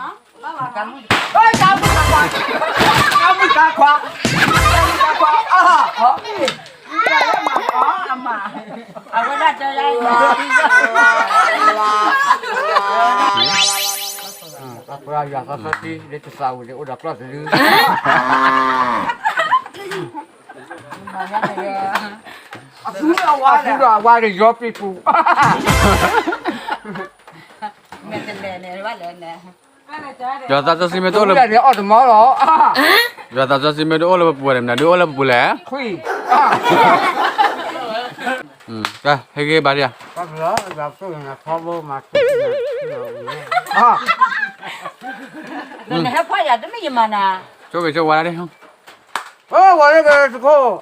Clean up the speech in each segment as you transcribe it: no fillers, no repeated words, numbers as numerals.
Apa ya kasih dia tahu dia udah kelas dulu. Sudah awal dia job itu. Jata jasi metu Sudah dia ada malu. jata jasi metu oleh boleh mana dia oleh boleh. Kui. Dah, hege baria. Kalau waktu yang cover masuk. Nên hết khoai giờ tới mấy giờ mà nè. Coba coba deh. Oh, boleh ke suku.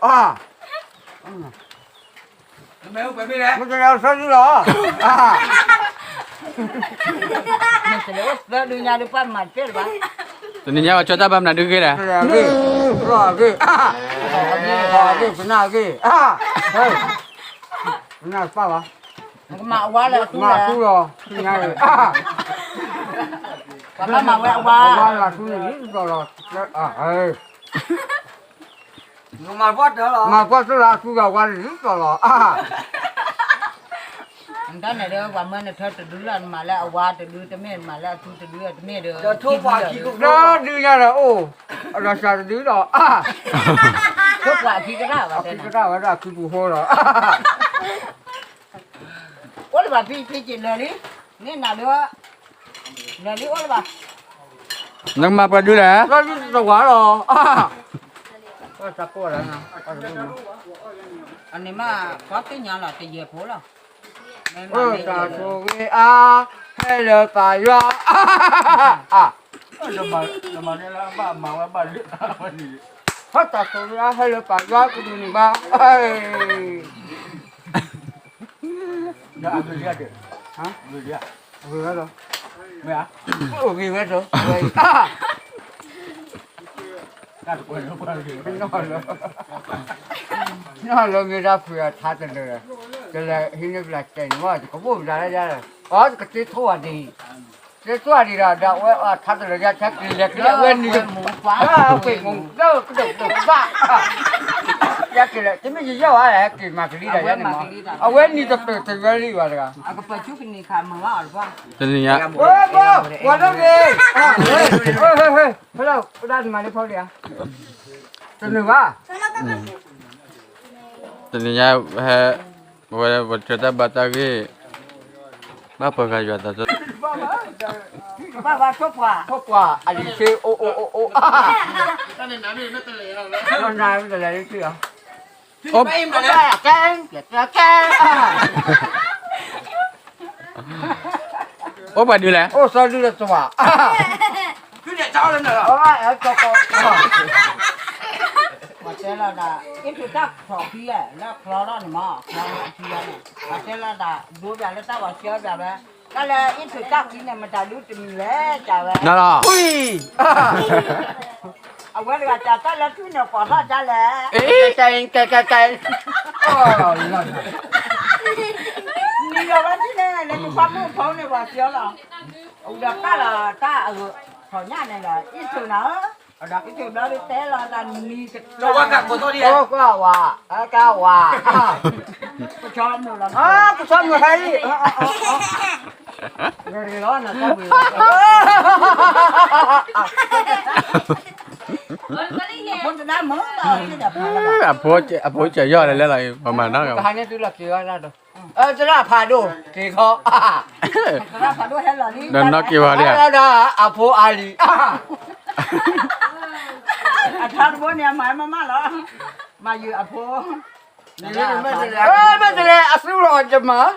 Mày phải biết đấy. Mesti harus dulu. Nên sẽ lấy đưa nhà đưa pan mà chết ba. Tadinya wa cota bam nak dege dah. Lagi. Lagi. Lagi benar lagi. Hei. Benar apa lah? Mà quá là tu Mà là. tu rồi. Ngay. Bà mà quẹo Qua qua. là tu này rồi. Hei. Mà vót nữa rồi. Mà qua tu là tu rồi qua rồi. Cái này đưa qua bên này thôi từ đứa là mà lại qua từ đứa tới mẹ mà lại tu từ đứa tới mẹ đưa. Rồi thu vào chỉ cũng Đó đi ra là ô. Là sao đi rồi. Thuốc lại khi cái đó vào Cái đây. đó là cứ bù hô rồi. Ôi bà phi chị lời đi. Nên nào đưa. Lời đi ôi bà. Nang map ka dulu dah. Nó đi rồi quá rồi. Có sao cô là nào. Anh này mà có cái nhà là cái dừa phố là. Nên mà Ơ ta cô nghe a hay là phải ra. mà đây là bà lựa bà gì. Hết ta cô ra hay là phải ra cái gì ba. Đã ăn người đi. Hả? Người đi. Vừa rồi. Mày à? Ủa gì hết rồi. Cắt quên nó quên gì. Nó là người ta phải thả tên rồi. Cái là hình như là tiền mà có bố ra rồi. Có cái tí thua đi. Cái thua đi là đạo thả tên rồi ra chắc đi là cái quên đi. Quên mùng đâu cái được ba. Ya cái là cái gì đâu à cái mà cái đi là vậy mà. Quên đi tập từ cái đi vào rồi. À cái baju ini kan mau apa? Tadinya Qua đâu đi. Hello, udah di mana dia? Tenang ba? tadinya wa cota batagi. Bapa ka jata tu. Ba chốt quà. Không qua, anh đi chơi ô. Cái này nó đi nó tele rồi. Nó này nó tele đi chưa? Op. Op ba dulu dah. Ô sao đi được rồi? Cứ để cháu lên nữa. Ở cho con. Mà thế là ít cái các thọ kia là khó đó mà khó kia này. Mà thế là đua về là tao bảo chơi về đấy. Cái là ít cái các kia này mà ta đua tìm lẽ chả về. Dah lah. Ui. À quên là chả cái là thứ nào còn đó chả lẽ. Cái. Đi rồi bạn thế này là cái pháp môn pháo này vào chơi là. Ông đặt cái là ta ở khỏi nhà này là ít thứ nữa. Ở đặt cái chỗ đó đi té là đi cái. Đâu qua cặp của tôi đi. Ô cao à. Tôi cho ông một lần. Cái sao người hay? Người đó là sao người? Muốn đá mới là cái đập. Apa cak yo le lai pemain dah kau. Hanya tu lah kira lah tu. Itu lah padu. Kiko. Cái đó phải đua hết là đi. Dan nak kiwa dia. Ada Apo Ali. À thằng bố nhà mày mà lo. Mà vừa à phố. Betul asal aja mah.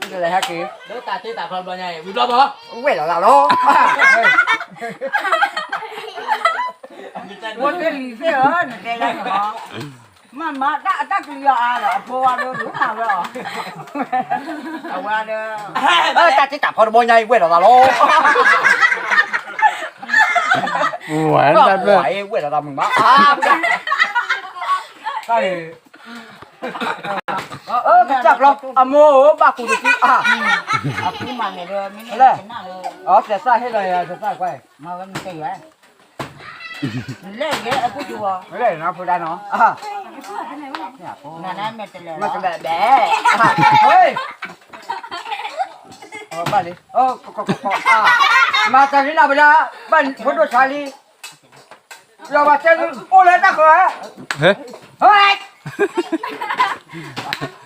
Itu lah haki. Đứa ta chế tạp hơn bao nhiêu? Vui lắm hả? Quay là lo. Muốn cái gì thế hả? Cái này hả? Mà đã cái gì à là phố à đâu đúng nào rồi. À qua đó. Ta chỉ tập hơn bao nhiêu quay là lo. Buat dah ber. Quay là mình má. Cái cái chắc lắm à mô bà cụ được chứ à cứ mà này rồi mới này nào rồi sẽ sai hết rồi sẽ sai quay mà vẫn cái vậy lấy cái cứ chùa cái này nó phải đa nó à nè mẹ tên là mà cái bé bé thôi bà đi à mà cái gì nào bây giờ bạn muốn đồ xài đi rồi bà chơi ô lên ta khởi Hả? thôi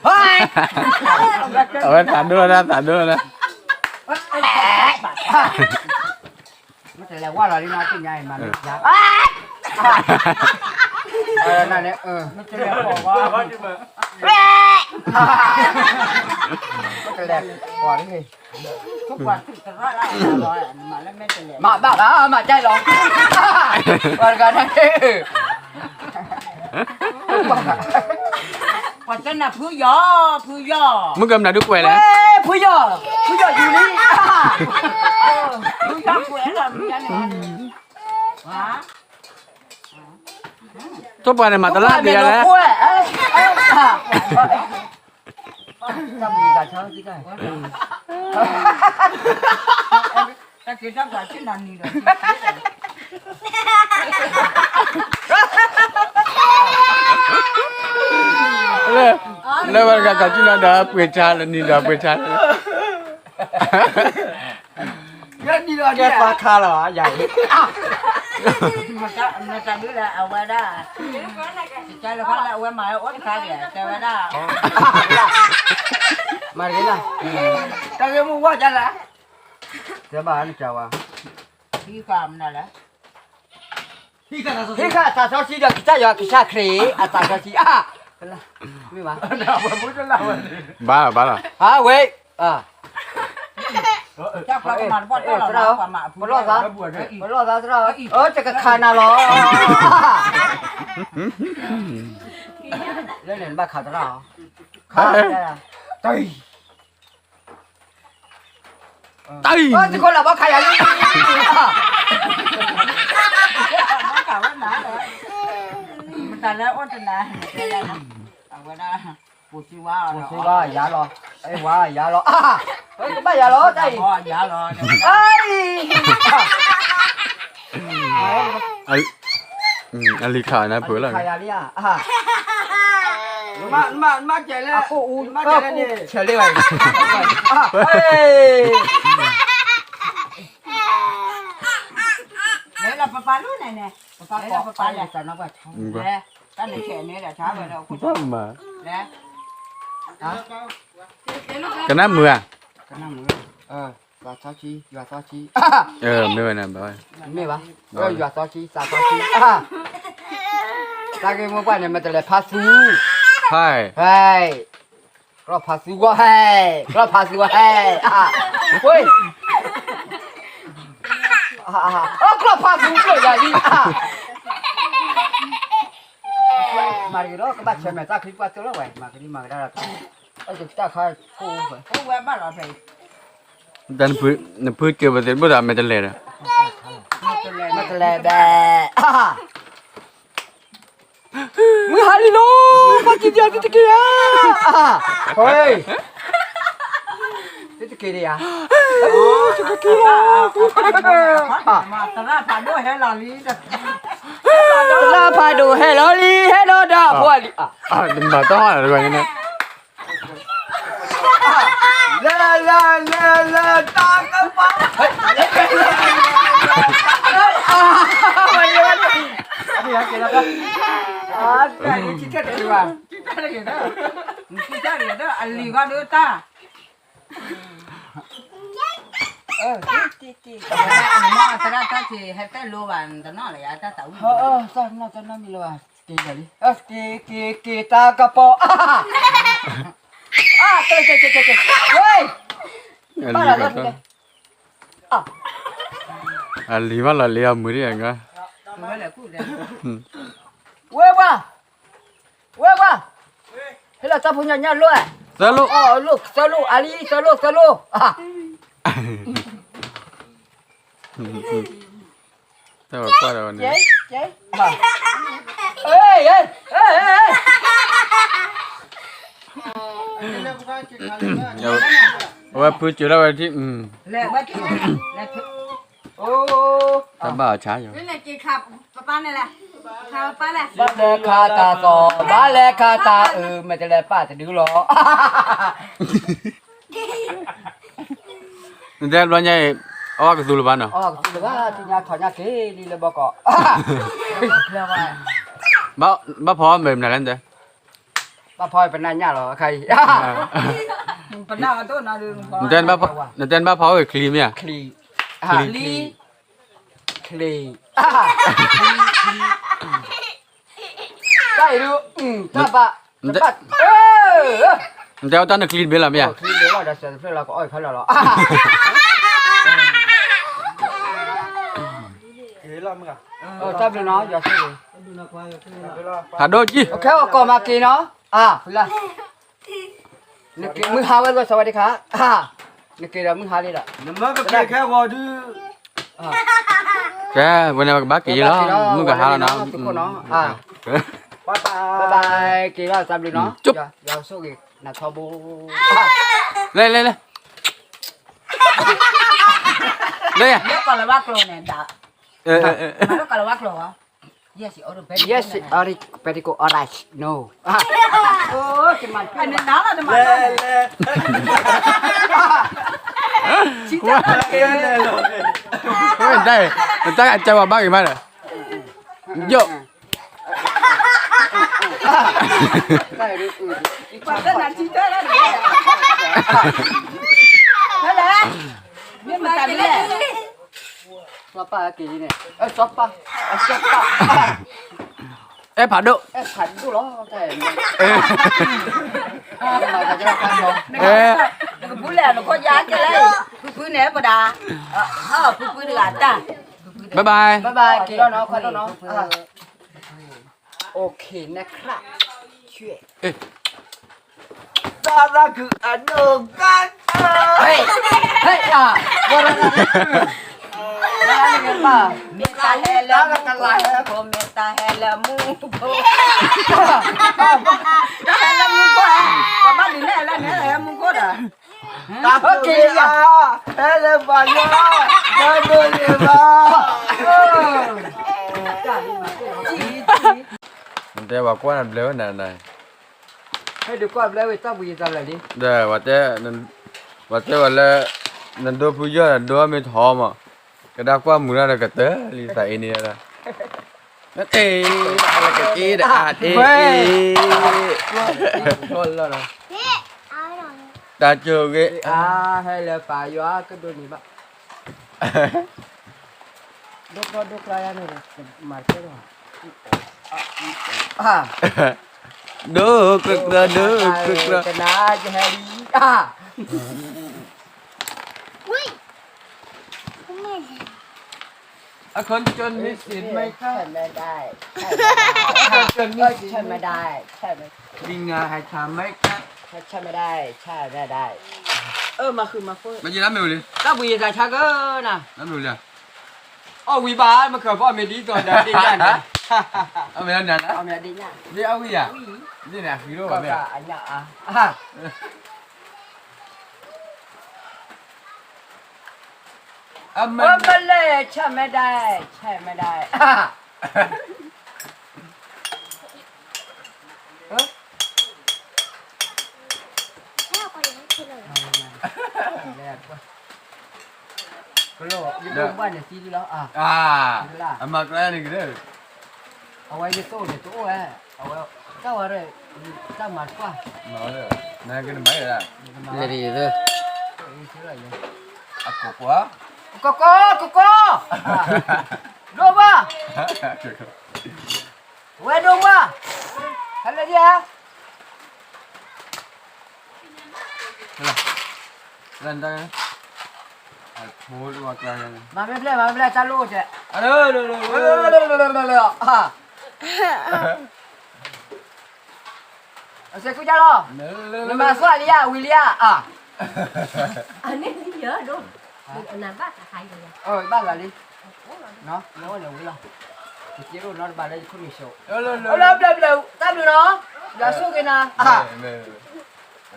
thôi Ở thả đưa ra nó sẽ là qua là đi nói chuyện nhảy mà giá này này nó sẽ là bỏ qua nó sẽ là bỏ cái gì thuốc quản thì rất là rồi mà lấy mấy tên mà bảo đó mà chơi lắm còn cái này còn tên là phứ gióมึงกำลังดูแกแล้ว phú giờ gì đi phứ gió quẻ là cái này hả ทุกวันเนี่ยมาตลาดเดียวแล้ว Sao mình giả chơi chứ cái ta chỉ chắc là chứ nào gì rồiแล้ววันกันกับที่นั่นเด้อเปิดชาแล้วนี่เด้อเปิดชา Rất đi rồi đi qua kha là vậy mà ta biết là ở ngoài đó chơi là phải là ngoài mà ở khai kìa chơi ngoài đó mà cái này tao kêu mua qua cho là thế bà ăn chào à khi cầm này là thế cả ta sao chỉ được cái giờ cái sao khỉ à ta sao chỉ à mi mà nào mà muốn cho nào บ้าเหรอ hả quê à chắc là cái mặt bọn đó là quả mạ mà lo ra mà lo ra rồi chắc cái khai nào lo lên lên ba khảo đó nào khai đây là tây tây chứ con là ba khai à nó cả cái má rồi mình ta lấy ôn trên này đây là ở ngoài đó bùi chi quá rồi chị ba dạ lo ấy quá dạ lo à cái ba dạ lo đây dạ rồi ai อันนี้ขายนะเผื่ออะไร khai à đi à má chạy lên cô u má chạy lên đi chạy lên đấy là papa lúc này nè papa đấy có là papa papa này này sao nó vậy nè cái này trẻ này là cháu rồi đâu บ้ามา nè ก็น่ามือ cái nào nữa và sao chi và sao chi ไม่ไหวนะบ่อย mẹ ba và sao chi sao chi ta cái mua bài này mà tự là phá su ใช่ hey có phá su quá hey có phá su quá hey ôi có phá su rồi là gì mà cái đó các bạn xem mẹ ta clip qua chỗ đó vậy mà cái đi mà ra là ta khai cô vậy có quen bắt là phải ดันพื้นเกี่ยวกับเส้นบ่ได้มันจะเละ mà tự là bè mưa hai đi luôn bắt chim giờ cái kia ôi cái kia đi à cái kia mà tao ra phản đối hay là lý đó là phải đủ hết nó đi hết nó đã qua đi มาต้องห่ออะไรกันเนี่ย la ta cái bóng đi hả kìa đó cái này chỉ chết được à chỉ ra được đó anh lì qua nữa ta mà tao ra ta chỉ hay cái lô bàn tao nói là ta tao sao nó đi luôn kì đi kì ta cái bóng trời ơi อันนี้ว่าเราเลี้ยมือได้ยังไง mới là cú này quê qua thế là tao phụ nhận nhau luôn สรุป ลูกali soloแต่ว่าก็เราเนี่ย chế ê ว่าพูดจุดแล้วที่Lẹ bắt chứ. Lẹ ô. ตาบ้าช้าอยู่ นี่แหละกี่ขับป้าเนี่ยแหละขับป้าแหละ บ้านแลคาตาซอบ้านแลคาตาไม่จะแลป้าจะดื้อหรอ เดี๋ยววันใหญ่อ๋อกระสุนบ้านเนาะ อ๋อคือว่าที่ยาถอดยาเกลีเลยบอกก็บ้าพร้อมแบบนั้นเด้อ ป้าพลอยเป็นนายาหรอใคร Phần nào tôi nào đừng có. เดินบ้าพร้อมกับครีมเนี่ย คลี Ly. คลีได้ดูถ้าปะเออ เดี๋ยวตอนนั้นคลีนเป็นอะไรเนี่ย คลีเดี๋ยวเราจะเสร็จเพื่อเราก็อ้อยเขาแล้วหรอ ถ้าเป็นน้องอย่าซื้อ หาโดจี โอเคก็มากินเนาะคุณล่ะนึกมือหาไว้ด้วยสวัสดีครับนึกเรามือหาเลยล่ะ Nó cái kia vào chứ. แกวันนี้บ้ากี่แล้วมึงก็หาแล้วเนาะ ทุกคนเนาะบ๊ายบายกี่แล้วจำดีเนาะอย่าสู้อีกนะทอบู เลย เลย Nó còn là bác lồ này đã. Mà nó còn là bác lồ hả? Yes, order petty. Yes, orange petticoat orange. No. Oh, cuman. Anh nên nói là nó mà. Chị ta là kia. ได้ใจว่าบ้ากี่มาเลยโย ได้ดู Mà cái này chị ta là kia. Thế đấy. Nhưng mà tại vì này. Sopa lagi ni. Sopa. Sopa. เอ๊ะผัดดู Thành tu lo thế. Mà cái cho con không. เอ๊ะ Cái bún lè nó có giá cái đấy. Cứ nè bà đà. Cứ được à ta. บ๊ายบาย Bye bye. Kilo nó, kilo nó. Okay,นะครับช่วย Ta ra cứ ăn đường can. เฮ้ยว่าอะไรกันป่ะ Meta hela mu, meta hela mu. Hela mu ko. Baba di ne la ne hela mu ko da. Ta Okay cứ à. Thế là bà nhá. Nó đưa đi bà. เดี๋ยวว่ากวนเร็วนั่นน่ะ ให้ดูก่อนแล้วไอ้ตาบุยจะอะไรดิ เดี๋ยวว่าแต่นั่นว่าแล้วนั่นดูผู้ยอดดูไม่ทอมอ่ะกระดากว่ามือน่ะก็เตอลิซ่าเอนี่น่ะนั่นอะไรก็อีดอาดเอคนแล้วนะ ตาเจอเก ให้เลยป่าอยู่ก็ดูนี่บ้าดูกลายนี่เลยมาเจอดูกึกระดูกึกระ กันนะจะให้ดีคนจนมีสิทธิ์ไหมครับ ใช่ไม่ได้ จนมีสิทธิ์ ใช่ไม่ได้ใช่ไม่ มีงานให้ทำไหมครับ ใช่ไม่ได้ใช่ไม่ได้มาคือมาพูด มาจีน้ำมิวเลย ตาบุยจะชักนะ น้ำมิวเลย อ๋อวิบาลมาเกิดพ่อเมดีก่อนเดี๋ยวดีกันนะ เอาไปแล้วนั่นนะ เอาเมดีเนี่ย นี่เอาวิอ่ะนี่เนี่ยฮีโร่ ก็ แบบนี้ อันเนี้ยมาเลยใช่ไม่ได้ใช่ไม่ได้แรกว่าก็โลกยิ่งบ้านเนี่ยซีดีแล้วเอามาแกล้งนี่ก็ได้ เอาไว้ในตู้เนี่ยตู้เอาไว้เจ้าอะไรเจ้าหมัดกว่า มาเลยนายกินไหมล่ะ เลยดีเลย อ่ะกบวะ โกโก้ดูมาเว้ยดูมาฮัลโหลเนี่ย lần đây thôi qua cái này mà mấy ple cha lô chứ sẽ cứ cha lo nhưng mà xoay đi William anh ấy đi nhớ đúng làm bác là hay rồi bác là đi nó là William chỉ rồi nó bà đây không bị sổ lâu tam được nó giờ số cái nào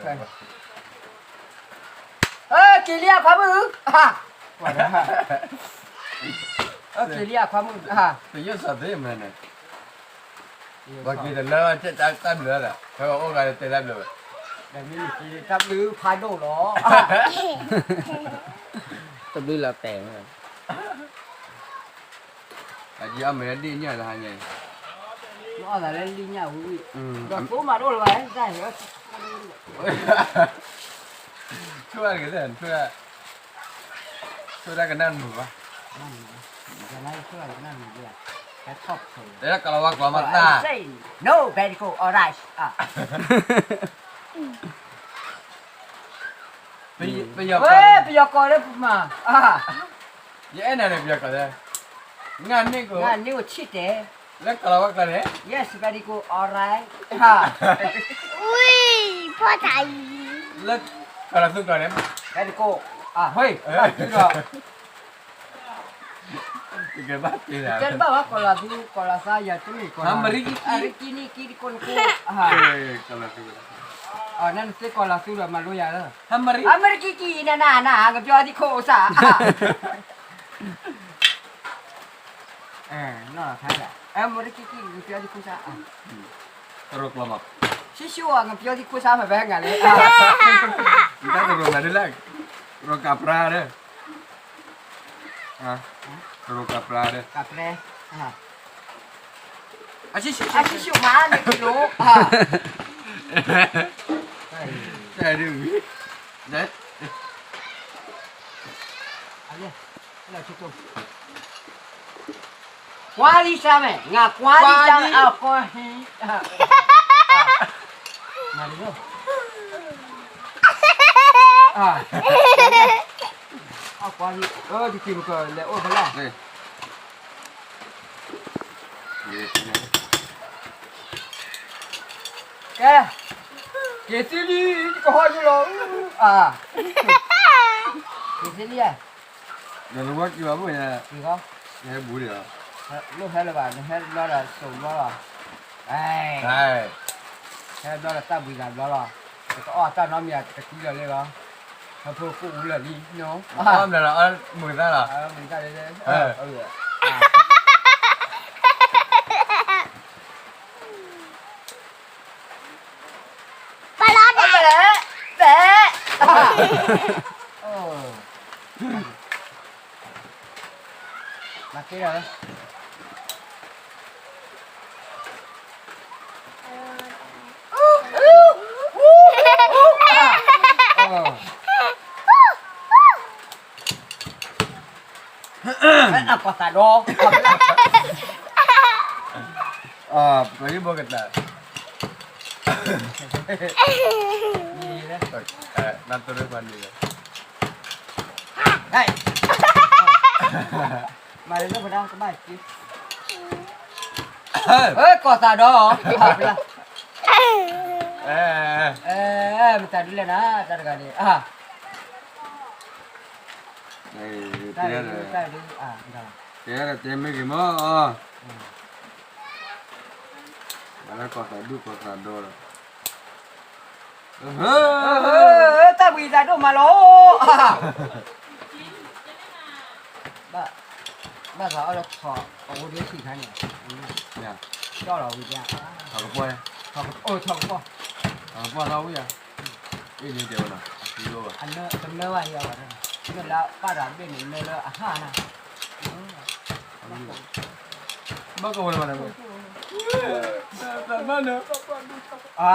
กี่เรียกความมืออ่ะกี่เรียกความมืออ่ะ ไปยืดสัตว์ได้ไหมเนี่ยบางทีแต่เลิกจะตั้งเหลือแหละเขาบอกว่าการเตะได้เลย แต่มีกี่ทับหรือพาโดหรอ tập đi là tẻ mà อาจจะเอาไม่ได้เนี่ยละไง nó là lên đi nhà vui อืม rồi phố mà đâu là vậy ra nữa ช่วยกันเถอะช่วยได้กันนั่นหนูวะ giờ này chưa là cái gì vậy cái top rồi เดี๋ยวก็ระวังความมัดหน้า say no very cool alright อ่ะ ไปยอม เฮ้ยไปยกก่อนเลยมาอ่ะ ยังไงเนี่ยไปยอมกันเลยงานนี่กู งานนี้ว่าชิดเด้ แล้วก็ระวังกันเลย yes very cool alright อ่ะ อุ้ยพ่อใจ แล้วก็ระสู้กันเนี่ย very cool อ่ะเฮ้ยได้จริงเหรอ เกิดบ้าตีแล้ว Chân bảo còn là du còn là sai giờ chứ mình còn Hả, là mà Rikini kiri con cô เฮ้ à ยก็ระสู้ ở nên sẽ còn là su rồi mà lui giờ đó ทำมาริ à mà Rikiki nè nè nè gặp cho đi khổ xả nó là thay lại em mà Rikiki gặp cho đi khổ xả ตลกละมั้ง xí xíu à gặp cho đi khổ xả phải bé ngả đấy มีตั้งตลกอะไรด้วยแรกตลกกับปลาเด้ออ่ะตลกกับปลาเด้อ cặp nè à อ่ะชิชิ à xí xíu má này cái lố à ใช่ดิเด็ด à đi cái này chú tôi quá đi sao mày ngà quá đi sao mày à quá mà đi đâu à qua đi đi tìm cờ lẹ ôi phải là นี่ kìa kìa xin đi có hỏi như nó à kìa xin đi à เดี๋ยวรู้ว่ากี่วันบุญเนี่ย gì không เนี่ยบุญเดี๋ยว lúc hết là bạn hết đó là sổ đó là ใช่ đây hết đó là ta bị làm đó là có ta nói mẹ cái tí là lên đó nó thôi phụ là đi nó อ้อมเดี๋ยวเราเอามือได้เหรอ mình ra đây đây à ปลาล้อแดง bé mà cái rồi à có tài đô อ่าตัวนี้บอกกันแต่ gì đấy นั่นตัวเรื่องมันดีเลย đây mà đến lúc vào đâu có bài chứ ơi có tài đô hợp là เออ mình tài đi lên á tài cái này à เฮ้ย tài เจ๊ đi เลย tài đi à rồi เจ๊เลยเจ๊ไม่กี่โมงอ๋อแล้วก็ใส่ดูก็ใส่ดูเลยเฮ้ย ta bị tài đô mà lố bà bà sợ là thọ có đứa gì thay nhỉ เนี่ย cho là bị ra ถอดกระโปรง thọ ôi thọ quá ถอดกระโปรงเราเนี่ยอีนี่เดียวนะดีกว่า anh nơi tầm nơi ai vậy nên là ba đoạn bên này nơi là ha nè บ้าก็วันมันเลยแต่บ้านเนอะ à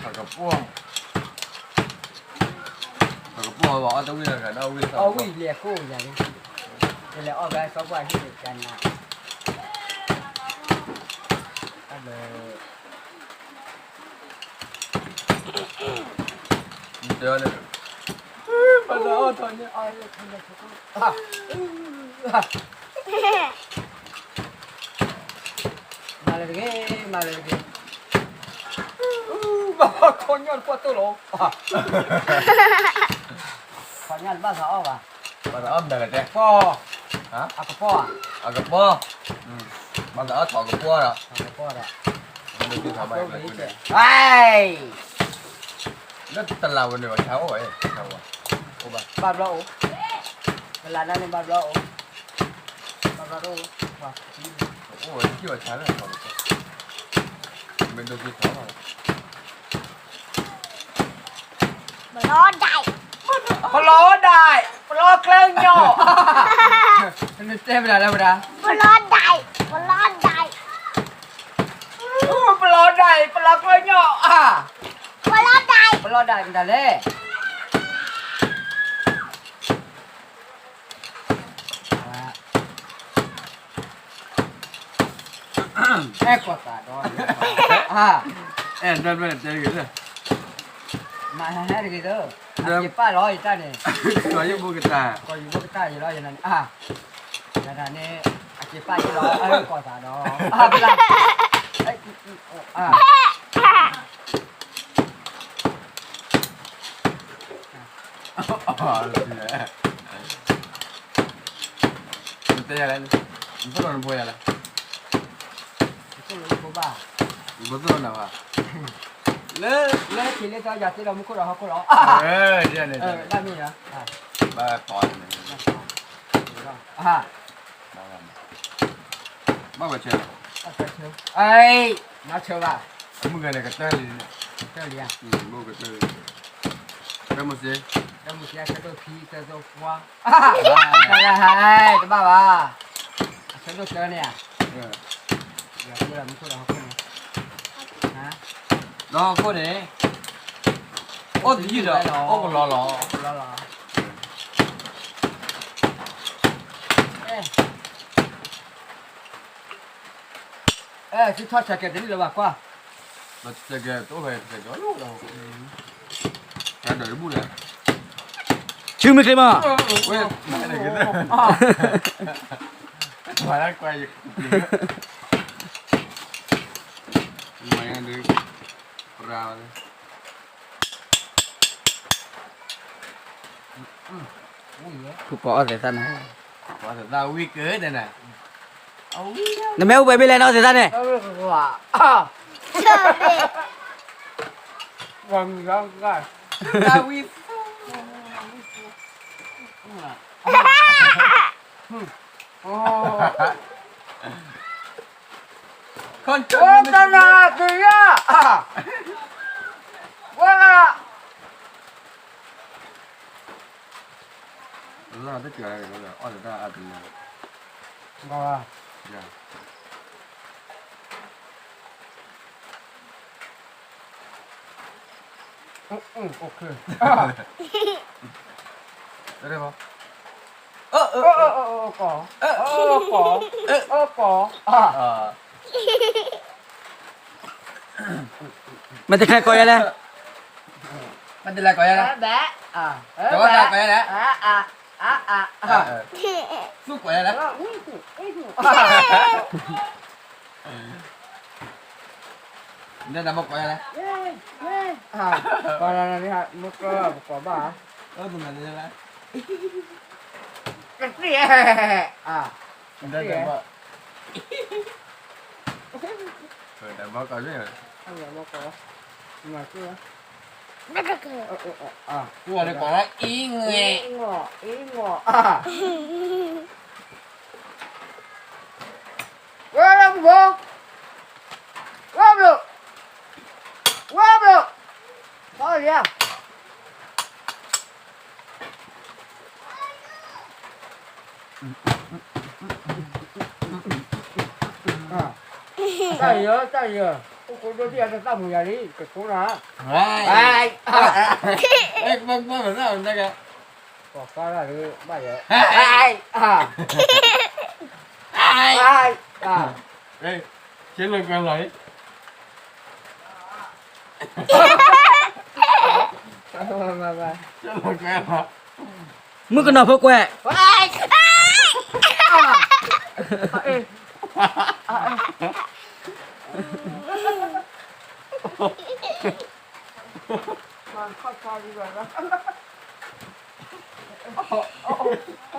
ถอดกระโปรงถอดกระโปรงบอกว่าต้องวิ่งกันเอาวิ่ง ô quỷ liệt cô vậy đi đây là ở đây có vài cái được chân nào anh là เดี๋ยวเนี่ย bà sợ thôi nhá ai là không là à mà là cái bà con nhon qua tôi lỗ à con nhon bà sợ bà มาจะอ้อมเด็กกันเจ๊ po ฮะ à có po à เอากระโปรงมาจะเอาถอดกระโปรงเหรอ à có po đấy เอ ดูที่ทำไปเลยคุณเนี่ย ไอ้ แล้วตะลาวันเดียวเช้าไว้เช้าอ่ะโอ้บ้า บาบเราเวลานั้นบาบเราบาบเราว่า โอ้ยที่ว่าเช้าเลยเขาเป็นดูที่เขาอ่ะ ปลาได้ปลาเครื่องโย่ มันเต็มแล้วแล้วนะ ปลาได้ปลาเครื่องโย่ปลาได้กันเลยแค่กว่าตาดอยเอ็นเดินไปเจอกันเลย มาให้ดีเด้อจิป้าร้อยจ้าเนี่ย ตัวยังบูกตา ก็อยู่บนใต้อยู่ร้อยอย่างนั้นอย่างนั้นนี่จิป้าที่ร้อยกว่าตาดอยเป็นไรอ๋อเลยมันเตะอะไรมันต้องโดนพูดอะไร ก็เลยกูบ้า มันต้องโดนอะไรวะเลิก เล่ทีเล่ก็อยากที่เราไม่คุยเราเขาคุยเรา เดี๋ยวเนี่ย ได้มีนะ บ้าปอนเนี่ยบ้าไปเชื่อ ไอ้น่าเชื่อว่า มึงกันเนี่ยก็เตะเลย เชื่อเรียน มึงก็เตะเป็นมุสลิม แล้วมึงจะเชื่อตัวพีเชื่อตัวฟัวได้จะบ้าว่าเชื่อตัวเชื่อเนี่ยอยากคุยเราไม่คุยเราเขาคุยฮะ đó có đấy ô gì rồi ô còn lò chứ thoát sạch cái đấy là bà qua mà cái tôi về phải đó lúc đâu phải đợi bút này chưa mấy cái mà ôi này này cái phải đang quay gì mày ăn đi ra Cũng có thể thân này. quả thật ra uy cưới đây này Nó méo về bên này nó thể thân này. vâng rồi ra uy con ô ta là kìa quá nó tất cả này nó là ở ra ăn này rồi dạ ok đây đây không có Mày thích hay coi đây. mình đi lại coi đây bé cho ra coi đây suốt coi đây nên là một coi đây còn là đi hạt một quả bà tụi mình đi lại cái gì đây là vợ rồi là vợ coi rồi anh là một quả mà chưa cua đây quả đấy ý người ý ngọ quá lắm vô quá được thôi đi Tại giờ cô đôi khi ăn tao mùi đi cái cô nào ai vâng vâng sao đây kìa có cái là đi bây giờ đây chiến lược quen lấy chiến lược quen hả Mức cái nào phải quẹ.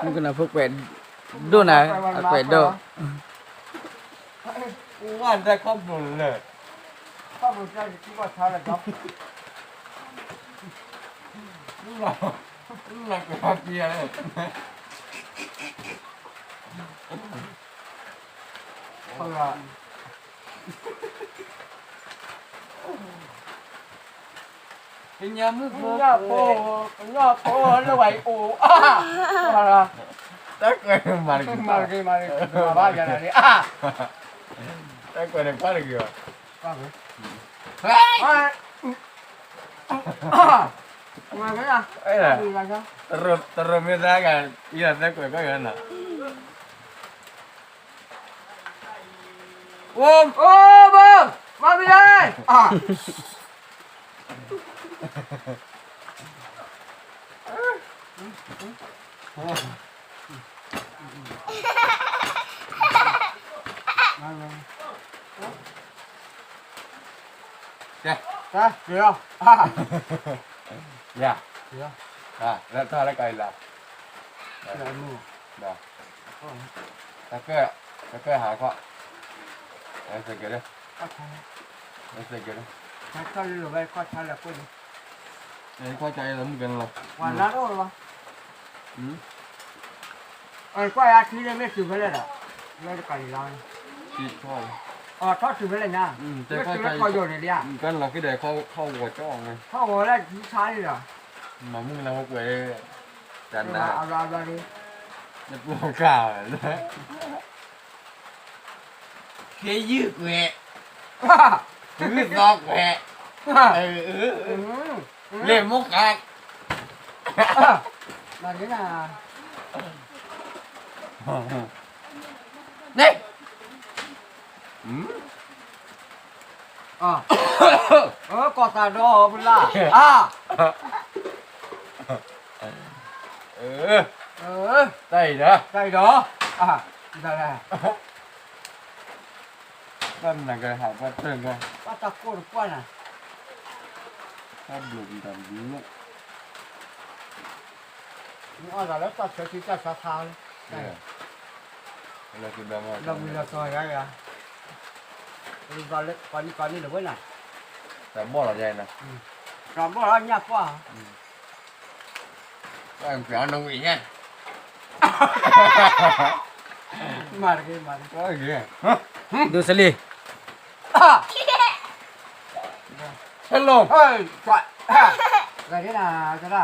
Mức cái nào phải quẹ. Đô này, quẹ đô. ăn ra không đủเลย ข้าวหมูใจที่ว่าทานแล้วครับ นี่เราเป็นเกียร์เลย เพราะว่า เป็นยามุก หน้าโป้แล้วไหวโอ้มาละ แต่เกิดมาเลย มาเลยมาบ้านอย่างนี้แต่เกิดในบ้านเลยกี่วะ เฮ้ยมาไหมล่ะ เอ้ยน่ะ ดีกันจ้ะ ตรไม่ได้กันอีหลังแต่เกิดก็อย่างนั้นน่ะ โอ้โอ้บึ้งมาไม่ได้จ้ะเดี๋ยว อย่า เดี๋ยว แล้วถ้าอะไรกันล่ะ เดี๋ยวนู่น đó cái cơ hả con em sẽ kêu đây ก็ใช่ em sẽ kêu đây ถ้าเขาเลือกไว้ก็ใช่แล้วคุณ em qua chạy lắm gần rồi วันนั้นโอ้ยวะ ừ ไอ้ก้อยอาทิตย์นี้ไม่ถือไปเลยอ่ะไม่ได้ไปร้าน chị thôi อ๋อทอดถือไปเลยนะ ừ ไม่ chạy ถือ qua แล้ว chạy คอยโยนเลยเนี่ย cân là cái để khâu của cho này เขาบอกแล้วที่ใช้เลยเหรอ màมึงlà một người chán เอา đã เราดิ nhập vào cả đấy cái dư quẹ cứ giọt quẹ lên một cái มาดิน่ะ này ừ อ๋อกอดตาดอบุญล่ะอ่ะ ừ เออ đây đó ใจดออ่ะได้แล้ว con là cái hải phát trường coi ว่าตะโกนกวนอ่ะ phát được tầm gì nữa นี่อ๋อแล้วตัดเสือที่จะสะท้าน đây là cái đầm เรามีเราซอยได้อ่ะนี่ก่อนเล็กก่อนนี้เดี๋ยวไว้น่ะ แต่บ่อเราใหญ่นะ ก่อนบ่เราเนี่ยกว่า ก็ยังเปลี่ยนตรงนี้ไง มาดิมาดิ ก็อย่างเงี้ย ดูสิลี ฮัลโหล เฮ้ยกว่าอะไรนี่น่ะจะได้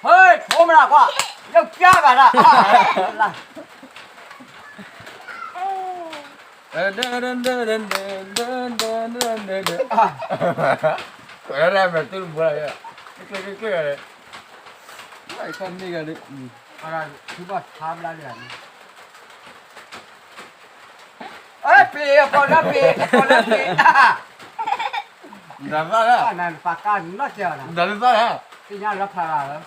เฮ้ยโทรมาว่ายังจ้ากันอ่ะ เดินเดินเดินเดินเดินเดินเดินเดินเดินเดินก็ได้แบบตุ้มไปอ่ะเกลือเลยไอ้คนนี้กันดิ อะไรคิดว่าทำแล้วเนี่ยเอ้ยปีก่อนนะปีดันซะแล้ว นั่นปากกาน่าเจียวนะ ดันซะแล้ว ที่นี่รับพาแล้ว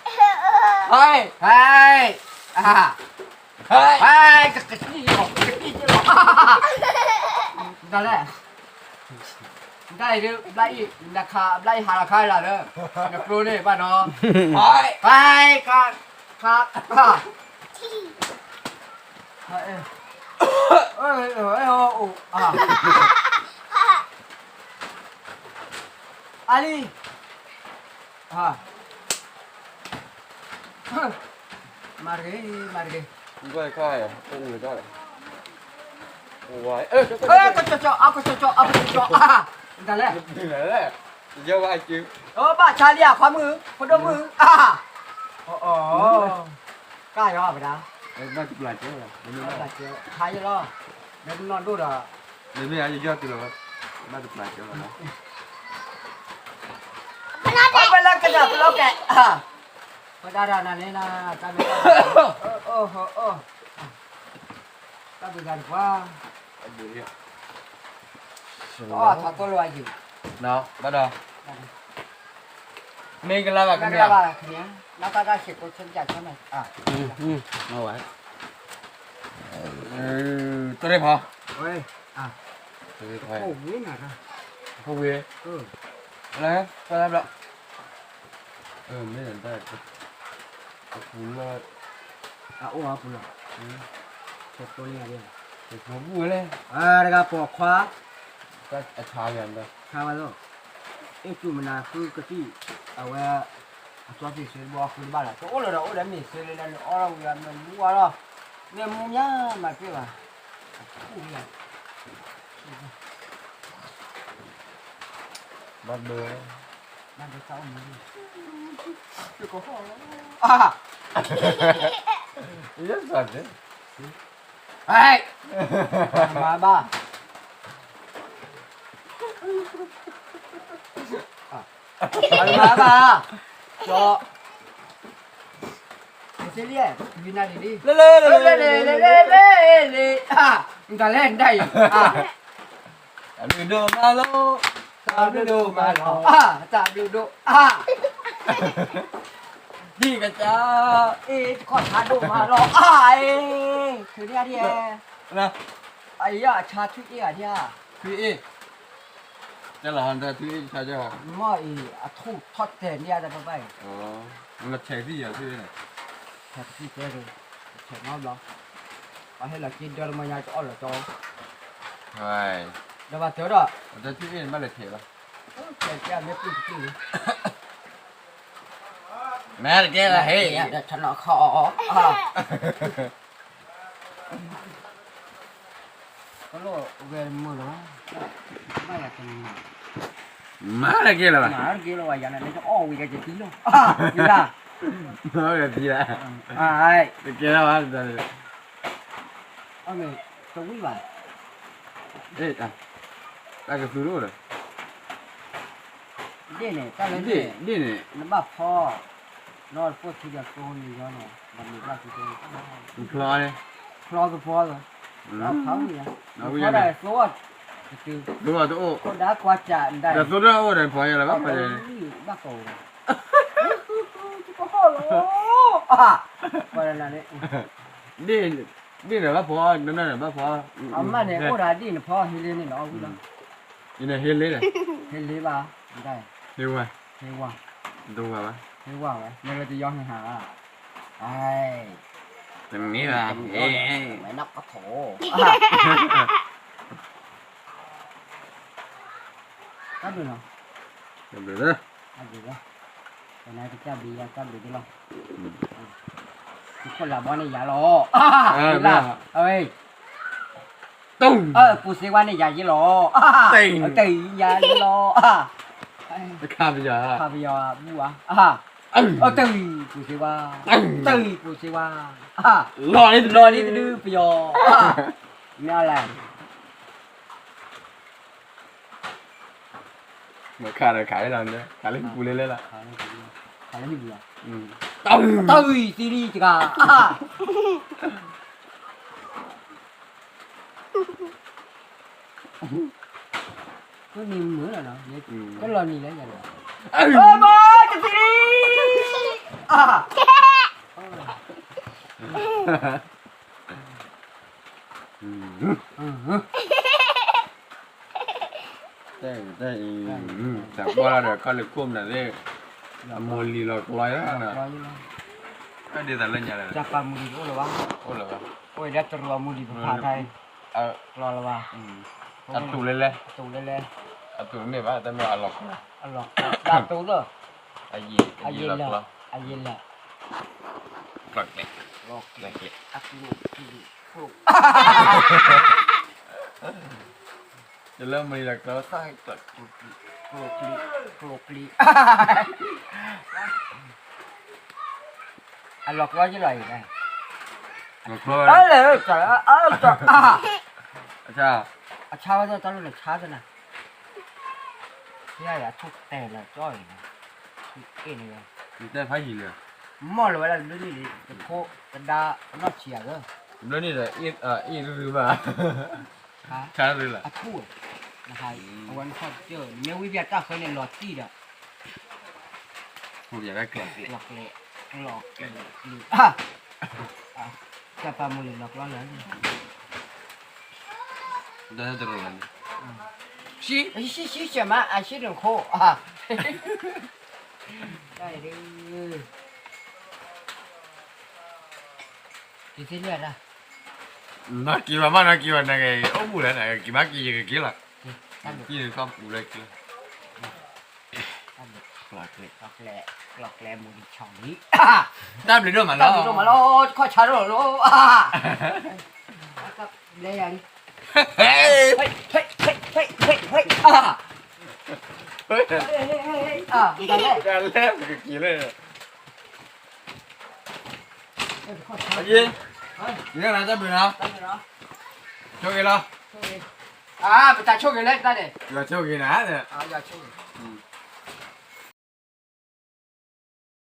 เฮ้ย เฮ้ยอ่า เฮ้ย เฮ้ยกะกี้หรอกนั่นแหละได้หรือได้ราคาได้หาราคาละเด้ออย่าปลูนี่ป้าน้อง เฮ้ย ไปค่ะเฮ้ยโอ้อาลีมาเก มึงก็ค่ายอ่ะต้องอยู่ได้โอ้ยก็จ่อเอานั่นแหละ นี่แหละเยอะว่าจริง บ้าชาเลียความมือคนมืออ๋อกล้ายอไปนะ ไอ้บ้านจุฬาเจ้าอ่ะนี่ ตัดเจียวทายรอเดี๋ยวนอนดูด่ะ นี่อายุเยอะกี่โลครับบ้านจุฬาเจ้านะ ไปแล้วกันนะไปแล้วแกก็ได้นั่นนี่นะการเป็นโอ้การเป็นกันว่าถ้าตัวรวยอยู่ เนาะbắt đầuนี่กันแล้วแบบ ก็ นี้ ได้ว่าทีนี้แล้วก็ได้เสร็จก็เช่นกันใช่ไหมเอาไว้ ตัวนี้พอ เฮ้ย ตัวนี้พอ โอ้โหนี่นะ พวกเวอะไรฮะก็ได้แล้วไม่เห็นได้คุณว่า โอ้โหปุ๊บ เจ็บตัวนี้เลย ผมพูดเลย แล้วก็ปอกขวา ก็อาชาอย่างเดียว ข้ามาแล้วจุ่มนาคือกะทิเอาไว้ตัวที่ซื้อบอกคือบ้านละโอ้เราได้มีซื้อเลยนะอ๋อเราอย่างมันรู้ว่าเราเนี่ยมึงเนี่ยมาเพื่อว่าคู่เนี่ย บัดเบอร์ นั่นจะเศร้ามึง เยอะสัตว์เลย เฮ้ยมาบ้ามาบ้าจอเสียเรียยืนหน้าดีๆเล่มึงจะเล่นได้ดูดูมาโลตามดูมาโล จับดูดีกันจ้าขอทานดูมาหรอคือเนี่ยที่นะไอ้ยาชาชุดเนี่ยที่ พี่เอจะหลานแต่พี่ชาจ้า ม่อยทุกทอดแทนเนี่ยจะไป อ๋อมันแฉที่อ่ะพี่เนี่ย แท็กซี่เจอเลยแท็กน้องเหรอไปให้เรากินเดี๋ยวมันยาจะอ่อนหรอจอ ใช่ เดี๋ยวมาเจอด้วย แต่พี่เอไม่เลยเทปะ แกไม่พูดจริง แม่แกละเฮ้ย เดี๋ยวฉันขอก็โลเวรมือหรอไม่อยากกิน มาละแกละ หมาเกี่ยวอะไรอย่างนั้นจะอ้อวิกาจะตีโลนี่ล่ะ มาละทีละ ไอ้ แกละวะแต่ เอาไงจะวิ่งไป เอ๊ะอ่ะตากระสุนรู้เลย เดี๋ยวเนี่ยตั้งเลย นี่ เนี่ย นี่ น้ำบ้าพ่อนอนพูดที่จะโกนอยู่ย้อนเนี่ยมันมีบ้าที่โกน มันคลอเลย คลอก็พอเลยเราพังเนี่ย เอา พ ไป อ ยังไง ได้สวดคือ ดูว่าตัวโอ้ คนด่ากว่าจะได้ แต่สุดแล้วโอ้ได้พอยังไงวะไปเลย บ้าโกงก็พอแล้วพอแล้วเนี่ย นี่นี่เหรอวะพอนั่นน่ะวะพอ เอามาเนี่ยโอ้ได้ดีเนี่ยพอเฮเลนี่เนาะกูละ นี่เนี่ยเฮลเลยเลย เฮเลบ้าได้ เฮลไง เฮว่า ดูว่าวะ เฮว่าไว้เมื่อเราจะย้อนหาไอ้ ตรงนี้ว่ะเอ๊ะ ไม่นับก็โถก็ดูเนาะ เดี๋ยวเด้อ ก็ดูเนาะแต่นายจะจับดีแล้วจับดีดีหรอทุกคนละบ้านนี่อย่ารอเอ้ย ตุ้ง ปูเสวานี่อย่ายี่รอตีอย่ายี่รอข้าพเจ้า ข้าพเจ้าบัวตีปูเสวาตีปูเสวาร อนี่ รอนี่ดื้อปยอนี่อะไร มาขาดขายเราเนี่ยขายเล่นกูเล่นละ ขายนี่บัว ตุ้ง ตีซีรีส์จ้าก็นิ่มเหมือนเนาะก็รอนี่แล้วอย่างไรมาจะซีรีได้แต่ว่าเราเดี๋ยวเขาเลยคุ้มแต่เนี่ยโมลีเราลอยแล้วนะก็ดีแต่เล่นยังไง จะปามุดีโอ้หรอวะ โอ้เหรอ โอ้ยเด็ดตัวรัวมุดีภาษาไทยรอละวะ อัดตูเล่นเลย ตูเล่น อัดตูเนี่ยว่าแต่ไม่อัดหรอก ๆอันหรอกดาตูเลย อายี อาเย็น หรอก ละอาเย็นละ กรอกเล็ก หลอก เล็ก อักลูกลูก จะเริ่มมีหลักแล้วใต้กรอก โกรกลีอันหลอกร้อยยี่ไรไง กรอกเลย เลยจ้ะจ้ะอาจารย์ ช้าว่าจะตลอดช้าจังนะนี่แหละทุกแต่ละจ้อยนะเอ็นเลย มีแต่ไพ่หินเลย มอเลยว่าเรื่องนี้จะโคจะด่านอกเฉียงเลย เรื่องนี้เลยอีหรือเปล่า ฮะ ช้าหรือล่ะ พูดนะครับวันเขาเจอเมื่อวิทยาจ้าเคยเรียนหลอดที่เด้อ ผมอยากได้กรอก หลอกเละหลอกจะปามุลิหลอกล้อเลย ได้จะรู้กัน ชิ什么啊ชิหนึ่งโคได้ดื้อกินเลือดอ่ะ那几万嘛，那几万那个欧姆来那个几万几个几了，几人刚补来几了。หลอกแหล่หมูดิช่องนี้ 那不就完 ตั้งอยู่ตรง 了？ มาโลค่อยช้าโลโลก็เลยอย่างนี้ 嘿， เฮ้ยเฮ้ยเฮ้ยเฮ้ยเฮ้ยเฮ้ย嘿， กันเลย 干嘞，这个几嘞？阿姨，你看咱这边呢？交给了， ไปตัดโชคกันเลยได้เลย 要交给男的。 อย่าโชค